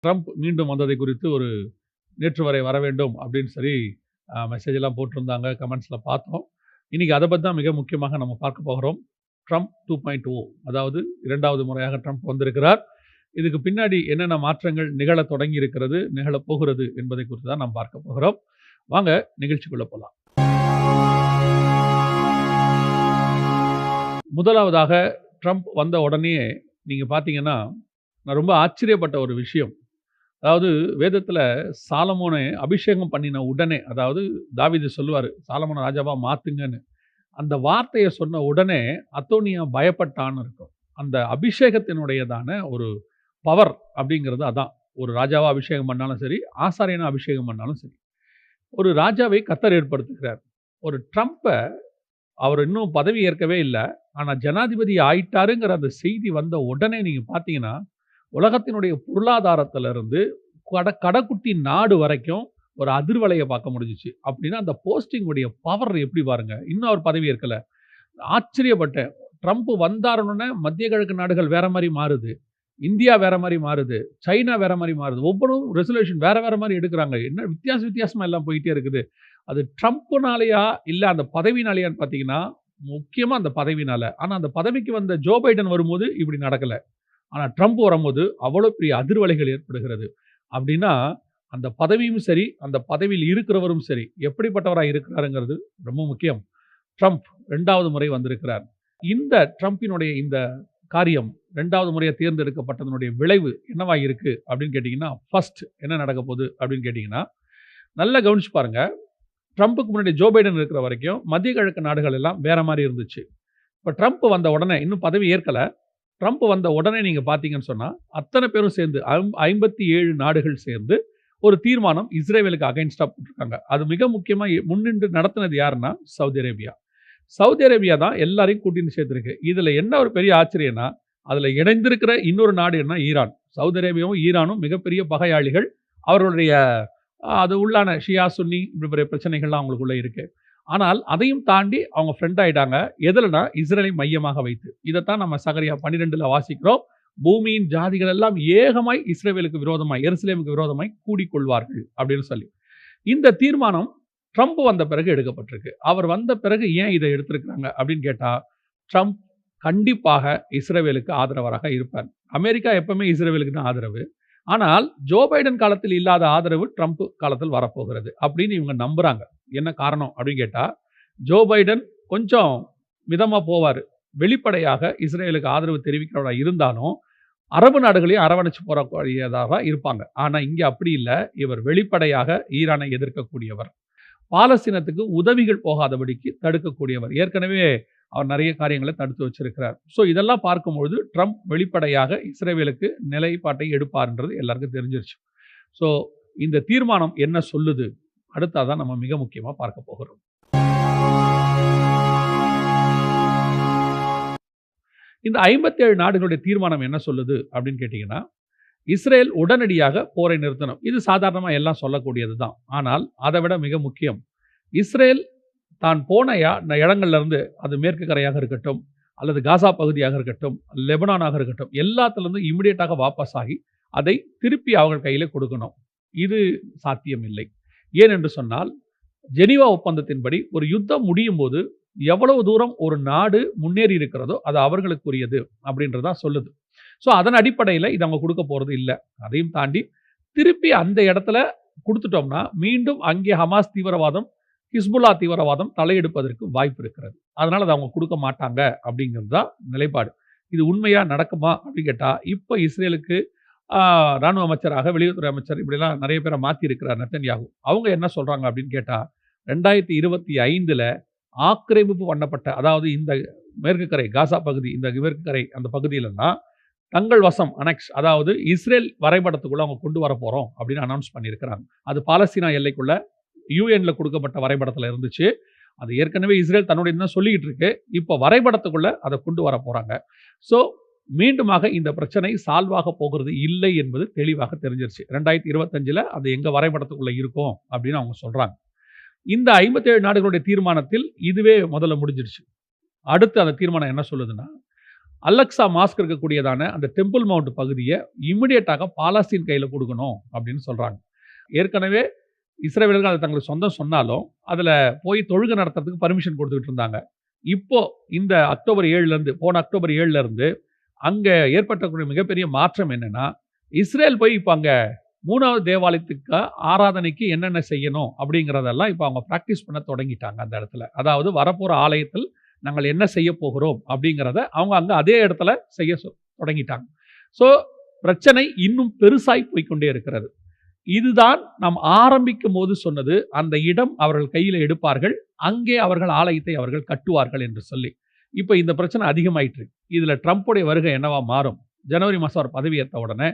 Trump மீண்டும் வந்ததை குறித்து ஒரு நேற்று வரை வர வேண்டும் அப்படின்னு சொல்லி மெசேஜ் எல்லாம் போட்டிருந்தாங்க. கமெண்ட்ஸ்ல பார்த்தோம். இன்னைக்கு அதை பத்தி தான் மிக முக்கியமாக நம்ம பார்க்க போகிறோம். ட்ரம்ப் 2.0, அதாவது 2வது முறையாக ட்ரம்ப் வந்திருக்கிறார். இதுக்கு பின்னாடி என்னென்ன மாற்றங்கள் நிகழத் தொடங்கி இருக்கிறது, நிகழப் போகிறது என்பதை குறித்து தான் நாம் பார்க்க போகிறோம். வாங்க நிகழ்ச்சிக்குள்ள போலாம். முதலாவதாக ட்ரம்ப் வந்த உடனே நீங்க பார்த்தீங்கன்னா, நான் ரொம்ப ஆச்சரியப்பட்ட ஒரு விஷயம். அதாவது வேதத்துல சாலமோனை அபிஷேகம் பண்ணின உடனே, அதாவது தாவீது சொல்லுவாரு, சாலமோனை ராஜாவா மாத்துங்கன்னு. அந்த வார்த்தையை சொன்ன உடனே அத்தோனியா பயப்பட்டான்னு இருக்கும். அந்த அபிஷேகத்தினுடையதான ஒரு பவர் அப்படிங்கிறது அதான். ஒரு ராஜாவா அபிஷேகம் பண்ணாலும் சரி, ஆசாரியனா அபிஷேகம் பண்ணாலும் சரி. ஒரு ராஜாவை கர்த்தர் ஏற்படுத்துகிறார். ஒரு ட்ரம்ப்ப அவர் இன்னும் பதவி ஏற்கவே இல்ல. ஆனா ஜனாதிபதி ஆயிட்டாருங்கிற அந்த செய்தி வந்த உடனே நீங்க பார்த்தீங்கன்னா, உலகத்தினுடைய பொருளாதாரத்திலிருந்து கடைக்குட்டி நாடு வரைக்கும் ஒரு அதிர்வலைய பார்க்க முடிஞ்சுச்சு. அப்படின்னா அந்த போஸ்டிங் உடைய பவர் எப்படி பாருங்க. இன்னும் அவர் பதவி ஏற்கல. ஆச்சரியப்பட்டேன். ட்ரம்ப் வந்தாருன்னே மத்திய கிழக்கு நாடுகள் வேற மாரி மாறுது. இந்தியா வேற மாரி மாறுது. சைனா வேற மாரி மாறுது. ஒவ்வொன்னும் ரெசல்யூஷன் வேற வேற மாரி எடுக்குறாங்க. என்ன வித்தியாசமா எல்லாம் போயிட்டே இருக்குது. அது ட்ரம்ப்னாலயா இல்ல அந்த பதவினாலயான்னு பார்த்தீங்கன்னா, முக்கியமா அந்த பதவினால. ஆனா அந்த பதவிக்கு வந்த ஜோ பைடன் வரும்போது இப்படி நடக்கல. ஆனா ட்ரம்ப் வரும்போது அவ்வளவு பெரிய அதிர்வலைகள் ஏற்படுகிறது. அப்படின்னா அந்த பதவியும் சரி, அந்த பதவியில் இருக்கிறவரும் சரி, எப்படிப்பட்டவரா இருக்கிறாருங்கிறது ரொம்ப முக்கியம். ட்ரம்ப் 2வது முறை வந்திருக்கிறார். இந்த ட்ரம்பினுடைய இந்த காரியம் 2வது முறையா தேர்ந்தெடுக்கப்பட்டதனுடைய விளைவு என்னவா இருக்கு அப்படின்னு கேட்டீங்கன்னா, ஃபர்ஸ்ட் என்ன நடக்க போகுது அப்படின்னு கேட்டீங்கன்னா, நல்லா கவனிச்சு பாருங்க. ட்ரம்புக்கு முன்னாடி ஜோ பைடன் இருக்கிற வரைக்கும் மத்திய கிழக்கு நாடுகள் எல்லாம் வேற மாரி இருந்துச்சு. இப்ப ட்ரம்ப் வந்த உடனே இன்னும் பதவி ஏற்கல. ட்ரம்ப் வந்த உடனே நீங்க பார்த்தீங்கன்னு சொன்னா, அத்தனை பேரும் சேர்ந்து 57 நாடுகள் சேர்ந்து ஒரு தீர்மானம் இஸ்ரேலுக்கு அகைன்ஸ்டா போட்டிருக்காங்க. அது மிக முக்கியமா முன்னின்று நடத்தினது யாருன்னா, சவுதி அரேபியா. சவுதி அரேபியா தான் எல்லாரையும் கூட்டின்னு சேர்த்திருக்கு. இதுல என்ன ஒரு பெரிய ஆச்சரியம்னா, அதுல இணைந்திருக்கிற இன்னொரு நாடு என்ன, ஈரான். சவுதி அரேபியாவும் ஈரானும் மிகப்பெரிய பகையாளிகள். அவர்களுடைய அது உள்ளான ஷியா, சுன்னி இப்படி பெரிய பிரச்சனைகள்லாம் அவங்களுக்குள்ள இருக்கு. ஆனால் அதையும் தாண்டி அவங்க ஃப்ரெண்ட் ஆயிட்டாங்க. எதுலனா இஸ்ரேலை மையமாக வைத்து. இதைத்தான் நம்ம சகரியா 12ல வாசிக்கிறோம். பூமியின் ஜாதிகள் எல்லாம் ஏகமாய் இஸ்ரவேலுக்கு விரோதமாய், எருசலேமுக்கு விரோதமாய் கூடிக்கொள்வார்கள் அப்படின்னு சொல்லி. இந்த தீர்மானம் ட்ரம்ப் வந்த பிறகு எடுக்கப்பட்டிருக்கு. அவர் வந்த பிறகு ஏன் இதை எடுத்திருக்கிறாங்க அப்படின்னு கேட்டா, ட்ரம்ப் கண்டிப்பாக இஸ்ரவேலுக்கு ஆதரவராக இருப்பார். அமெரிக்கா எப்பவுமே இஸ்ரவேலுக்கு தான் ஆதரவு. ஆனால் ஜோ பைடன் காலத்தில் இல்லாத ஆதரவு ட்ரம்ப் காலத்தில் வரப்போகிறது அப்படின்னு இவங்க நம்புறாங்க. என்ன காரணம் அப்படின்னு கேட்டா, ஜோ பைடன் கொஞ்சம் மிதமா போவாரு. வெளிப்படையாக இஸ்ரேலுக்கு ஆதரவு தெரிவிக்கிறவரா இருந்தாலும், அரபு நாடுகளையும் அரவணைச்சு போறக்கூடியதாக இருப்பாங்க. ஆனா இங்க அப்படி இல்ல. இவர் வெளிப்படையாக ஈரானை எதிர்க்கக்கூடியவர். பாலஸ்தீனத்துக்கு உதவிகள் போகாதபடிக்கு தடுக்கக்கூடியவர். ஏற்கனவே அவர் நிறைய காரியங்களை தடுத்து வச்சிருக்கிறார். ஸோ இதெல்லாம் பார்க்கும்பொழுது ட்ரம்ப் வெளிப்படையாக இஸ்ரேலுக்கு நிலைப்பாட்டை எடுப்பார்ன்றது எல்லாருக்கும் தெரிஞ்சிருச்சு. ஸோ இந்த தீர்மானம் என்ன சொல்லுது? அடுத்ததான் நம்ம மிக முக்கியமா பார்க்க போகிறோம். இந்த 57 நாடுகளுடைய தீர்மானம் என்ன சொல்லுது அப்படின்னு கேட்டீங்கன்னா, இஸ்ரேல் உடனடியாக போரை நிறுத்தணும். இது சாதாரணமா எல்லாம் சொல்லக்கூடியது தான். ஆனால் அதை விட மிக முக்கியம், இஸ்ரேல் தான் போன இடங்கள்ல இருந்து, அது மேற்கு கரையாக இருக்கட்டும், அல்லது காசா பகுதியாக இருக்கட்டும், லெபனானாக இருக்கட்டும், எல்லாத்துல இருந்து இமிடியேட்டாக வாபஸ் ஆகி அதை திருப்பி அவர்கள் கையில கொடுக்கணும். இது சாத்தியம் இல்லை. ஏன் என்று சொன்னால், ஜெனீவா ஒப்பந்தத்தின்படி ஒரு யுத்தம் முடியும் போது எவ்வளவு தூரம் ஒரு நாடு முன்னேறி இருக்கிறதோ அது அவர்களுக்குரியது அப்படின்றதா சொல்லுது. ஸோ அதன் அடிப்படையில் இதை அவங்க கொடுக்க போறது இல்லை. அதையும் தாண்டி திருப்பி அந்த இடத்துல கொடுத்துட்டோம்னா மீண்டும் அங்கே ஹமாஸ் தீவிரவாதம், ஹிஸ்புல்லா தீவிரவாதம் தலையெடுப்பதற்கு வாய்ப்பு இருக்கிறது. அதனால அதை அவங்க கொடுக்க மாட்டாங்க அப்படிங்கிறது தான் நிலைப்பாடு. இது உண்மையா நடக்குமா அப்படின்னு கேட்டா, இப்போ இஸ்ரேலுக்கு ராணுவ அமைச்சராக, வெளியுறவுத்துறை அமைச்சர் இப்படிலாம் நிறைய பேரை மாற்றி இருக்கிறார் நெத்தன்யாகு. அவங்க என்ன சொல்றாங்க அப்படின்னு கேட்டா, 2025ல ஆக்கிரமிப்பு பண்ணப்பட்ட, அதாவது இந்த மேற்கு கரை காசா பகுதி, இந்த மேற்கு கரை அந்த பகுதியிலன்னா தங்கள் வசம் அனெக்ஸ், அதாவது இஸ்ரேல் வரைபடத்துக்குள்ள அவங்க கொண்டு வர போறோம் அப்படின்னு அனௌன்ஸ் பண்ணியிருக்கிறாங்க. அது பாலஸ்தீனா எல்லைக்குள்ள யூஎன்ல கொடுக்கப்பட்ட வரைபடத்தில் இருந்துச்சு. அது ஏற்கனவே இஸ்ரேல் தன்னுடைய தான் சொல்லிக்கிட்டு இருக்கு. இப்போ வரைபடத்துக்குள்ள அதை கொண்டு வர போறாங்க. ஸோ மீண்டுமாக இந்த பிரச்சனை சால்வ் ஆக போகிறது இல்லை என்பது தெளிவாக தெரிஞ்சிருச்சு. 2025ல அது எங்க வரைபடத்துக்குள்ள இருக்கும் அப்படின்னு அவங்க சொல்றாங்க. இந்த 57 நாடுகளுடைய தீர்மானத்தில் இதுவே முதல்ல முடிஞ்சிருச்சு. அடுத்து அந்த தீர்மானம் என்ன சொல்லுதுன்னா, அலெக்சா மாஸ்க் இருக்கக்கூடியதான அந்த டெம்பிள் மவுண்ட் பகுதியை இமிடியேட்டாக பாலஸ்தீன் கையில் கொடுக்கணும் அப்படின்னு சொல்கிறாங்க. ஏற்கனவே இஸ்ரேலர்கள் அதை தங்களுக்கு சொந்தம் சொன்னாலும் அதில் போய் தொழுகை நடத்துறதுக்கு பர்மிஷன் கொடுத்துக்கிட்டு இருந்தாங்க. இப்போ இந்த போன அக்டோபர் 7 அங்கே ஏற்பட்டக்கூடிய மிகப்பெரிய மாற்றம் என்னன்னா, இஸ்ரேல் போய் இப்போ அங்கே 3வது தேவாலயத்துக்கு ஆராதனைக்கு என்னென்ன செய்யணும் அப்படிங்கிறதெல்லாம் இப்போ அவங்க ப்ராக்டிஸ் பண்ண தொடங்கிட்டாங்க அந்த இடத்துல. அதாவது வரப்போகிற ஆலயத்தில் நாங்கள் என்ன செய்ய போகிறோம் அப்படிங்கிறத அவங்க அங்கே அதே இடத்துல செய்ய தொடங்கிட்டாங்க. ஸோ பிரச்சனை இன்னும் பெருசாய் போய்கொண்டே இருக்கிறது. இதுதான் நாம் ஆரம்பிக்கும் போது சொன்னது, அந்த இடம் அவர்கள் கையில் எடுப்பார்கள், அங்கே அவர்கள் ஆலயத்தை அவர்கள் கட்டுவார்கள் என்று சொல்லி. இப்போ இந்த பிரச்சனை அதிகமாயிட்டு இருக்கு. இதில் ட்ரம்ப்புடைய வருகை என்னவா மாறும்? ஜனவரி மாதம் அவர் பதவியேற்ற உடனே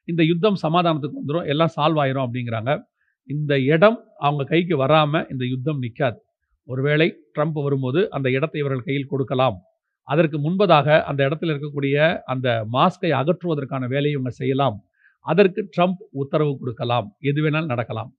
இந்த யுத்தம் சமாதானத்துக்கு வந்துடும், எல்லாம் சால்வ் ஆயிரும் அப்படிங்கிறாங்க. இந்த இடம் அவங்க கைக்கு வராமல் இந்த யுத்தம் நிற்காது. ஒருவேளை ட்ரம்ப் வரும்போது அந்த இடத்தை இவர்கள் கையில் கொடுக்கலாம். அதற்கு முன்பதாக அந்த இடத்துல இருக்கக்கூடிய அந்த மாஸ்கை அகற்றுவதற்கான வேலையை இவங்க செய்யலாம். அதற்கு ட்ரம்ப் உத்தரவு கொடுக்கலாம். எது வேணாலும் நடக்கலாம்.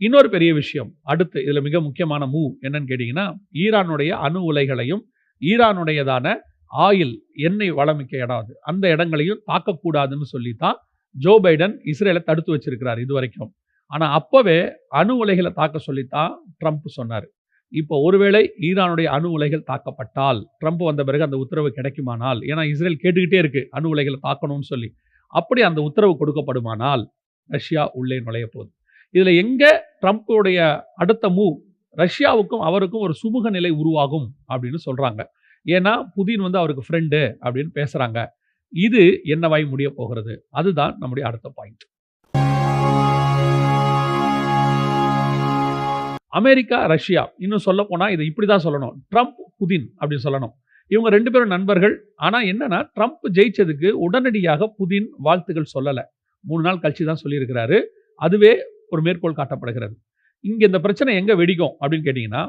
இன்னொரு பெரிய விஷயம், அடுத்து இதில் மிக முக்கியமான மூவ் என்னன்னு கேட்டிங்கன்னா, ஈரானுடைய அணு உலைகளையும் ஈரானுடையதான ஆயில் எண்ணெய் வளமிக்க இடம் அந்த இடங்களையும் தாக்கக்கூடாதுன்னு சொல்லி தான் ஜோ பைடன் இஸ்ரேலை தடுத்து வச்சிருக்கிறார் இது வரைக்கும். ஆனால் அப்போவே அணு உலைகளை தாக்க சொல்லித்தான் ட்ரம்ப் சொன்னார். இப்போ ஒருவேளை ஈரானுடைய அணு உலைகள் தாக்கப்பட்டால், ட்ரம்ப் வந்த பிறகு அந்த உத்தரவு கிடைக்குமானால், ஏன்னா இஸ்ரேல் கேட்டுக்கிட்டே இருக்கு அணு உலைகளை தாக்கணும்னு சொல்லி, அப்படி அந்த உத்தரவு கொடுக்கப்படுமானால் ரஷ்யா உள்ளே நுழைய போகுது. இதில் எங்கே ட்ரம்ப்புடைய அடுத்த மூவ் ரஷ்யாவுக்கும் அவருக்கும் ஒரு சுமூக நிலை உருவாகும் அப்படின்னு சொல்கிறாங்க. ஏன்னா புதின் அவருக்கு ஃப்ரெண்டு அப்படின்னு பேசுகிறாங்க. இது என்னவாய் முடிய போகிறது? அதுதான் நம்முடைய அடுத்த பாயிண்ட். அமெரிக்கா, ரஷ்யா, இன்னும் சொல்ல போனால் இதை இப்படி தான் சொல்லணும், ட்ரம்ப் புதின் அப்படின்னு சொல்லணும். இவங்க 2 பேரும் நண்பர்கள். ஆனால் என்னன்னா, ட்ரம்ப் ஜெயிச்சதுக்கு உடனடியாக புதின் வாழ்த்துக்கள் சொல்லலை. 3 நாள் கழிச்சு தான் சொல்லியிருக்கிறாரு. அதுவே ஒரு மேற்கோள் காட்டப்படுகிறது. இங்கே இந்த பிரச்சனை எங்கே வெடிக்கும் அப்படின்னு கேட்டிங்கன்னா,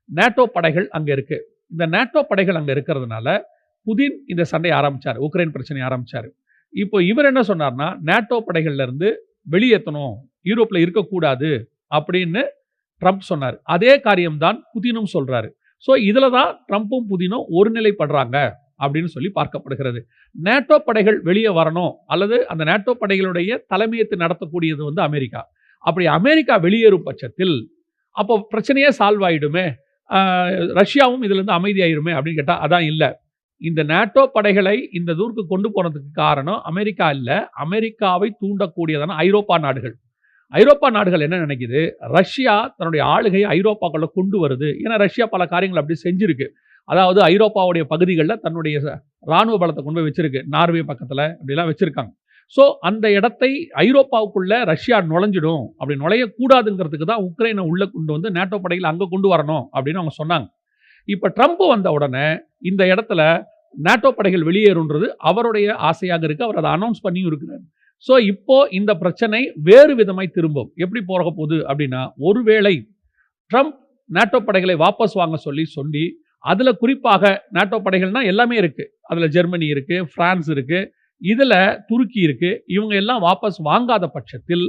நேட்டோ படைகள் அங்கே இருக்கு. இந்த நேட்டோ படைகள் அங்கே இருக்கிறதுனால புதின் இந்த சண்டையை ஆரம்பிச்சார், உக்ரைன் பிரச்சனையை ஆரம்பிச்சார். இப்போ இவர் என்ன சொன்னார்னா, நேட்டோ படைகள்ல இருந்து வெளியேற்றணும், யூரோப்பில் இருக்கக்கூடாது அப்படின்னு ட்ரம்ப் சொன்னார். அதே காரியம்தான் புதினும் சொல்றாரு. ஸோ இதில் தான் ட்ரம்ப்பும் புதினும் ஒருநிலைப்படுறாங்க அப்படின்னு சொல்லி பார்க்கப்படுகிறது. நேட்டோ படைகள் வெளியே வரணும், அல்லது அந்த நேட்டோ படைகளுடைய தலைமையத்தை நடத்தக்கூடியது அமெரிக்கா. அப்படி அமெரிக்கா வெளியேறும் பட்சத்தில் அப்போ பிரச்சனையே சால்வ் ஆயிடுமே, ரஷ்யாவும் இதிலிருந்து அமைதியாயிருமே அப்படின்னு கேட்டால் அதான் இல்லை. இந்த நேட்டோ படைகளை இந்த தூருக்கு கொண்டு போனதுக்கு காரணம் அமெரிக்கா இல்லை, அமெரிக்காவை தூண்டக்கூடியதான ஐரோப்பா நாடுகள். ஐரோப்பா நாடுகள் என்ன நினைக்குது, ரஷ்யா தன்னுடைய ஆளுகையை ஐரோப்பாக்குள்ள கொண்டு வருது. ஏன்னா ரஷ்யா பல காரியங்கள் அப்படி செஞ்சிருக்கு. அதாவது ஐரோப்பாவுடைய பகுதிகளில் தன்னுடைய இராணுவ பலத்தை கொண்டு போய் வச்சிருக்கு. நார்வே பக்கத்தில் இப்படிலாம் வச்சிருக்காங்க. ஸோ அந்த இடத்தை ஐரோப்பாவுக்குள்ள ரஷ்யா நுழைஞ்சிடும், அப்படி நுழையக்கூடாதுங்கிறதுக்கு தான் உக்ரைனை உள்ள கொண்டு வந்து நேட்டோ படைகள் அங்கே கொண்டு வரணும் அப்படின்னு அவங்க சொன்னாங்க. இப்போ ட்ரம்ப் வந்த உடனே இந்த இடத்துல நேட்டோ படைகள் வெளியேறுன்றது அவருடைய ஆசையாக இருக்கு. அவர் அதை அனௌன்ஸ் பண்ணியும் இருக்கிறார். ஸோ இப்போ இந்த பிரச்சனை வேறு விதமாய் திரும்பும். எப்படி போக போகுது அப்படின்னா, ஒருவேளை ட்ரம்ப் நேட்டோ படைகளை வாபஸ் வாங்க சொல்லி அதில் குறிப்பாக நேட்டோ படைகள்னா எல்லாமே இருக்கு. அதில் ஜெர்மனி இருக்கு, பிரான்ஸ் இருக்கு, இதில் துருக்கி இருக்கு. இவங்க எல்லாம் வாபஸ் வாங்காத பட்சத்தில்,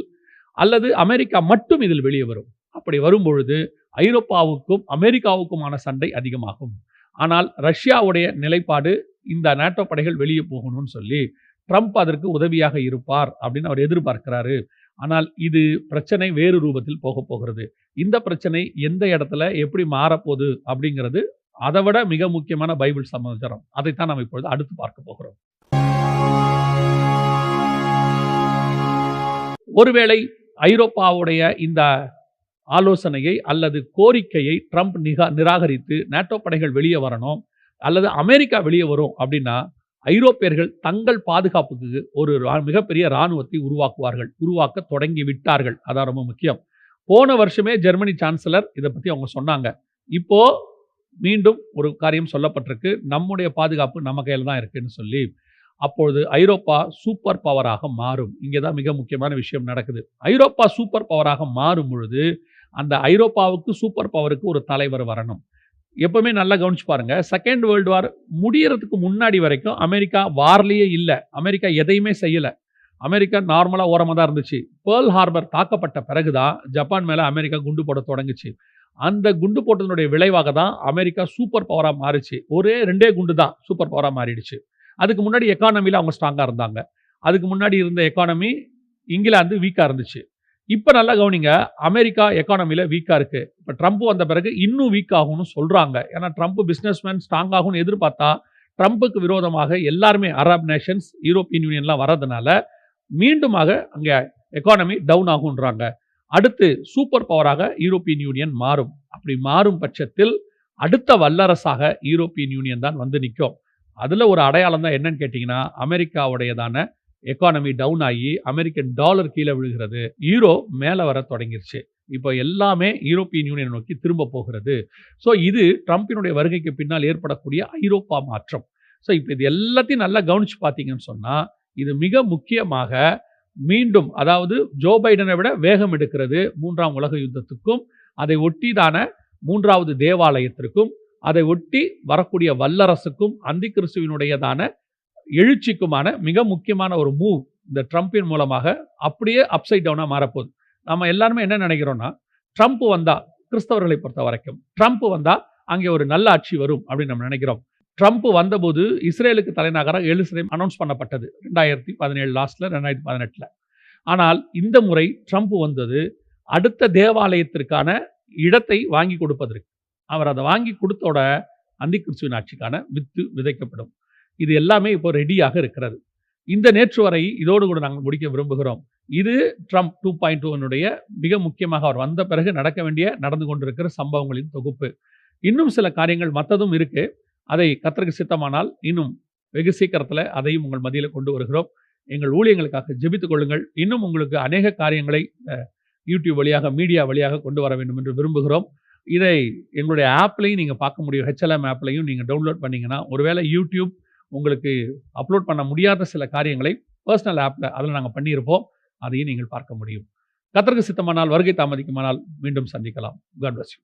அல்லது அமெரிக்கா மட்டும் இதில் வெளியே வரும். அப்படி வரும்பொழுது ஐரோப்பாவுக்கும் அமெரிக்காவுக்குமான சண்டை அதிகமாகும். ஆனால் ரஷ்யாவுடைய நிலைப்பாடு இந்த நேட்டோ படைகள் வெளியே போகணும்னு சொல்லி ட்ரம்ப் அதற்கு உதவியாக இருப்பார் அப்படின்னு அவர் எதிர்பார்க்கிறாரு. ஆனால் இது பிரச்சனை வேறு ரூபத்தில் போக போகிறது. இந்த பிரச்சனை எந்த இடத்துல எப்படி மாறப்போகுது அப்படிங்கிறது அதை விட மிக முக்கியமான பைபிள் சமாச்சாரம். அதைத்தான் நாம் இப்பொழுது அடுத்து பார்க்க போகிறோம். ஒருவேளை ஐரோப்பாவுடைய இந்த ஆலோசனையை அல்லது கோரிக்கையை ட்ரம்ப் நிராகரித்து நேட்டோ படைகள் வெளியே வரணும், அல்லது அமெரிக்கா வெளியே வரும் அப்படின்னா, ஐரோப்பியர்கள் தங்கள் பாதுகாப்புக்கு ஒரு மிகப்பெரிய இராணுவத்தை உருவாக்க தொடங்கி விட்டார்கள். அதான் ரொம்ப முக்கியம். போன வருஷமே ஜெர்மனி சான்சலர் இதை பற்றி அவங்க சொன்னாங்க. இப்போ மீண்டும் ஒரு காரியம் சொல்லப்பட்டிருக்கு, நம்முடைய பாதுகாப்பு நம்ம கையில் தான் இருக்குன்னு சொல்லி. அப்பொழுது ஐரோப்பா சூப்பர் பவராக மாறும். இங்கே தான் மிக முக்கியமான விஷயம் நடக்குது. ஐரோப்பா சூப்பர் பவராக மாறும் பொழுது அந்த ஐரோப்பாவுக்கு சூப்பர் பவருக்கு ஒரு தலைவர் வரணும். எப்பவுமே நல்லா கவனிச்சு பாருங்க, செகண்ட் வேர்ல்டு வார் முடியறதுக்கு முன்னாடி வரைக்கும் அமெரிக்கா வார்லேயே இல்லை. அமெரிக்கா எதையுமே செய்யலை. அமெரிக்கா நார்மலாக ஓரமாக தான் இருந்துச்சு. பேர்ல் ஹார்பர் தாக்கப்பட்ட பிறகுதான் ஜப்பான் மேலே அமெரிக்கா குண்டு போட தொடங்குச்சு. அந்த குண்டு போட்டதனுடைய விளைவாக தான் அமெரிக்கா சூப்பர் பவராக மாறிச்சு. ஒரே 2 குண்டு தான் சூப்பர் பவராக மாறிடுச்சு. அதுக்கு முன்னாடி எக்கானமில அவங்க ஸ்ட்ராங்கா இருந்தாங்க. அதுக்கு முன்னாடி இருந்த எக்கானமி இங்கிலாந்து வீக்கா இருந்துச்சு. இப்ப நல்லா கவனிங்க. அமெரிக்கா எக்கானமில வீக்கா இருக்கு. இப்ப ட்ரம்ப் வந்த பிறகு இன்னும் வீக் ஆகும்னு சொல்றாங்க. ஏன்னா ட்ரம்ப் பிசினஸ்மேன் ஸ்ட்ராங் ஆகும்னு எதிர்பார்த்தா, ட்ரம்புக்கு விரோதமாக எல்லாருமே அரப் நேஷன்ஸ், யூரோப்பியன் யூனியன்லாம் வரதுனால, மீண்டுமாக அங்க எக்கானமி டவுன் ஆகுன்றாங்க. அடுத்து சூப்பர் பவராக யூரோப்பியன் யூனியன் மாறும். அப்படி மாறும் பட்சத்தில் அடுத்த வல்லரசாக யூரோப்பியன் யூனியன் தான் வந்து நிக்கும். அதுல ஒரு அடையாளம் தான் என்னன்னு கேட்டீங்கன்னா, அமெரிக்காவுடையதான எக்கானமி டவுன் ஆகி அமெரிக்கன் டாலர் கீழ விழுகிறது. யூரோ மேல வர தொடங்கிருச்சு. இப்போ எல்லாமே யூரோப்பியன் யூனியன் நோக்கி திரும்ப போகிறது. ஸோ இது ட்ரம்பினுடைய வருகைக்கு பின்னால் ஏற்படக்கூடிய ஐரோப்பா மாற்றம். ஸோ இப்போ இது எல்லாத்தையும் நல்லா கவனிச்சு பார்த்தீங்கன்னு சொன்னா, இது மிக முக்கியமாக மீண்டும் அதாவது ஜோ பைடனை விட வேகம் எடுக்கிறது 3ஆம் உலக யுத்தத்துக்கும், அதை ஒட்டிதான 3வது தேவாலயத்திற்கும், அதை ஒட்டி வரக்கூடிய வல்லரசுக்கும், அந்தி கிறிஸ்துவினுடையதான எழுச்சிக்குமான மிக முக்கியமான ஒரு மூவ் இந்த ட்ரம்பின் மூலமாக அப்படியே அப்சைட் டவுனா மாறப்போகுது. நம்ம எல்லாருமே என்ன நினைக்கிறோம்னா, ட்ரம்ப் வந்தா கிறிஸ்தவர்களை பொறுத்த வரைக்கும் ட்ரம்ப் வந்தா அங்கே ஒரு நல்ல ஆட்சி வரும் அப்படின்னு நம்ம நினைக்கிறோம். ட்ரம்ப் வந்தபோது இஸ்ரேலுக்கு தலைநகராக எருசலேம் அனௌன்ஸ் பண்ணப்பட்டது 2017 லாஸ்ட்ல 2018ல. ஆனால் இந்த முறை ட்ரம்ப் வந்தது அடுத்த தேவாலயத்திற்கான இடத்தை வாங்கி கொடுப்பதற்கு. அவர் அதை வாங்கி கொடுத்தோட அந்தி கிறிஸ்துவின் ஆட்சிக்கான வித்து விதைக்கப்படும். இது எல்லாமே இப்போ ரெடியாக இருக்கிறது. இந்த நேற்று வரை இதோடு கூட நாங்கள் முடிக்க விரும்புகிறோம். இது ட்ரம்ப் 2.0 மிக முக்கியமாக அவர் வந்த பிறகு நடக்க வேண்டிய நடந்து கொண்டிருக்கிற சம்பவங்களின் தொகுப்பு. இன்னும் சில காரியங்கள் மற்றதும் இருக்கு. அதை கர்த்தருக்கு சித்தமானால் இன்னும் வெகு சீக்கிரத்தில் அதையும் உங்கள் மத்தியில கொண்டு வருகிறோம். எங்கள் ஊழியங்களுக்காக ஜெபித்துக் கொள்ளுங்கள். இன்னும் உங்களுக்கு அநேக காரியங்களை யூடியூப் வழியாக, மீடியா வழியாக கொண்டு வர வேண்டும் என்று விரும்புகிறோம். இதை எங்களுடைய ஆப்லையும் நீங்க பார்க்க முடியும். HLM ஆப்லையும் நீங்க டவுன்லோட் பண்ணீங்கன்னா, ஒருவேளை யூடியூப் உங்களுக்கு அப்லோட் பண்ண முடியாத சில காரியங்களை பர்சனல் ஆப்ல அதில் நாங்கள் பண்ணியிருப்போம். அதையும் நீங்கள் பார்க்க முடியும். கர்த்தருக்கு சித்தமானால் வருகை தாமதிக்குமானால் மீண்டும் சந்திக்கலாம். God bless you.